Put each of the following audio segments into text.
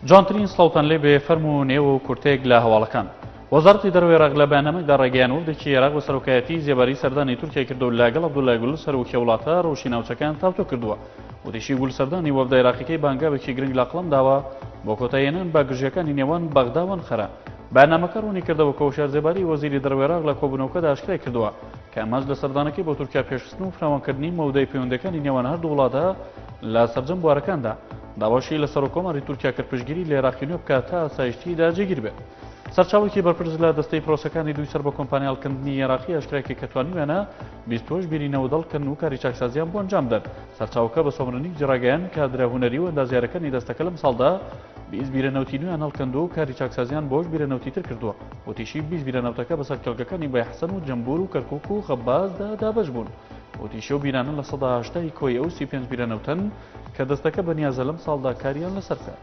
جوانترین سڵاوتان لێ بێ فەرموو نێوە و کورتێک لە هەواڵەکان. وەزارەتی دەرەوەی عێراق لە بەیاننامەیەکدا ڕێگەیاندەوە عێراق بە سەرۆکایەتی زێبەری سەردانی تورکیا کردو لەگەڵ عەبدوڵای گول سەرۆکی وڵاتە ڕۆژی ناوچەکان تاوتۆ کردووە. وتیشی گول سەردانی وەفدە عێراقیەکەی بانگاوێکی گرنگ لە قەڵەم داوە بۆ کۆتایهێنان باگژیەکانی نێوان بەغدا و ئەنقەرە. بەیاننامەکە ڕوونی کردەوە کە هۆشیارزێباری وەزیری دەرەوەی عێراق لە کۆبوونەوەکەدا ئاشکرای کردووە کە ئەماش لە سەردانەکەی بۆ تورکیا پێشخستن و فراوانکردنی مەودەی پەیوەندیەکانی نێوان هەردوو وڵاتە لە سەرجەم بوارەکاندا داواشی لە سەرۆکۆماری تورکیا کرد پشتگیری لە عێراقی نوێ بکات تا ئاسایشتیدا جێگیر بێت. سەرچاوێکی بەرپرس لە دەستەی پرۆسەکانی دوی سەر بە کۆمپانیا هەڵکردنی عێراقی ئاشکراکە کە توانیوێنە 28 بیری نەودەڵکردن و کاری چاکسازیان بۆ ئەنجام بدەن. سەرچاوەکە بە سۆمرنی جێڕاگەیان کە درێهونەری و ئەندازیارەکانی دەستەکە لەم ساڵدا 20 بیرەنەوتی نوێیان هەڵکردووە و کاری چاکسازیان بۆش بیرەنەوتی تر کردووە. وتیشی 20 بیرەنەوتەکە بەسەر کەڵگەکانی بەیحسەن و جەمبور و کەرکووک و خەبازدا دابەش بوون. وتیشە و بیرانە لە سەدا 80 کۆی ئەو 35 بیرەنەوتن کە دەستەکە بەنیازە لەم ساڵدا کاریان لەسەر کرد.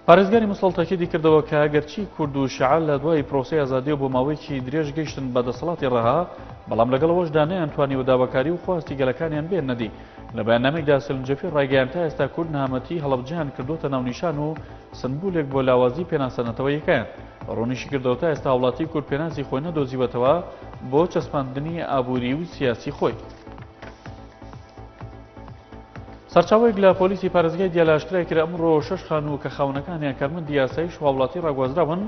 پارێزگاری مسڵ تاکیدی کردەوە کە ئەگەرچی کورد و شیعە لە دوای پرۆسەی ئازادی و بۆ ماوەیەکی درێژ گەیشتن بە دەسەڵاتی ڕەها بەڵام لەگەڵەوەشدا نەیانتوانی داواکاری و خواستی گەلەکانیان بێنەدی. لە بەیاننامێکدا سەرنجەفی ڕایگەیان تا ئێستا کورد نەهامەتی هەڵەبجەیان کردوتە ناونیشان و سنبولێک بۆ لاوازی پێناسەنەتەوە یەکەیان. ڕوونیشی کردەوە تا ئێستا وڵاتی کورد پێناسی خۆی نەدۆزیوەتەوە بۆ چەسپاندنی ئابووری و سیاسی خۆی. سەرچاوەیەک لە پۆلیسی پارێزگای دیالە ئاشکرای کرد ئەمڕۆ 6 خانوو کە خاونەکانیان کارمەندی یاساییش و هاوڵاتی ڕاگوازراون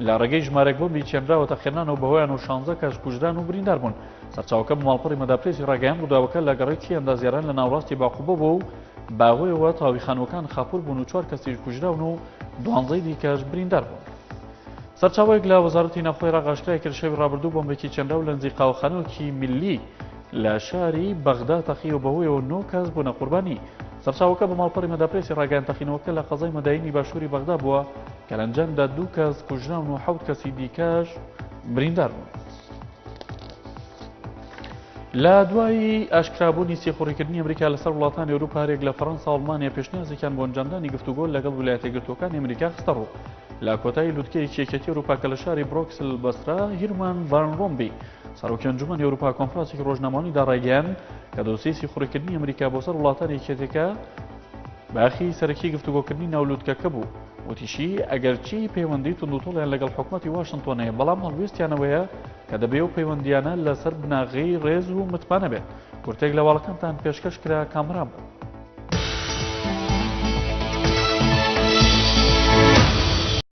لە ڕێگەی ژمارەێک بۆمبی چێنراوەتە خێنانەوە بەهۆیان و 16 کەس کوژدان و بریندار بوون. سەرچاوەکە بە ماڵپەڕی مەداپرێسی ڕاگەیان ڕووداوەکە لە گەڕێکی ئەندازیاران لە ناوڕاستی باقوبە بوو و باوەیەوە تاوی خانووەکان خاپور بوون و 4 کەسیش کوژراون و 12 دیکەش بریندار بوون. سەرچاوەیەک لە وەزارەتی ناوخۆی عێراق ئاشکرای کرد شەوی ڕابردوو بۆمبێکی چێنراو لە نزیک قاوەخانەیەکی میلی لە شاری بەغدا تەخیەوە بەهۆیەوە 9 کەس بوونە قوربانی. سەرچاوەکە بە ماڵپەڕی مەداپرێسی ڕاگەیان تەخینەوەکە لە قەزای مەداینی باشووری بەغدا بووە کە لە ئەنجامدا 2 کەس کوژراون و 7 کەسی دیکەش بریندار بوون. لە دوای ئاشکرابوونی سێخوڕیکردنی ئەمریکا لەسەر وڵاتانی ئەوروپا هەرێک لە فەڕەنسا و ئەڵمانیا پێشنیازێکیان بۆ ئەنجامدانی گفتوگۆ لەگەڵ ویلایەتە یەکگرتووەکانی ئەمریکا خستە ڕوو. لە کۆتایی لووتکەیەکی یەکێتی ئەوروپا کە لە شاری برۆکسل بەسرا هیرمان ڤان ڕۆمبی سەرۆکی ئەنجومەنی ئەوروپا کۆنفرانسێکی ڕۆژنامەوانی داڕایگەیاند کە دۆسیەی سێخوڕیکردنی ئەمریکا بۆ سەر وڵاتانی یەکێتەکە باخی سەرەکی گفتوگۆکردنی ناولووتکەکە بوو. وتیشی ئەگەرچی پەیوەندی توندوتۆڵیان لەگەڵ حکوومەتی واشنتۆنەیە بەڵام هەڵوێستیانەوەیە کە دەبێ و پەیوەندیانە لەسەر بناغی ڕێز و متمانە بێت. کورتێک لە واڵەکانتان پێشکەش کرا کامران بوو.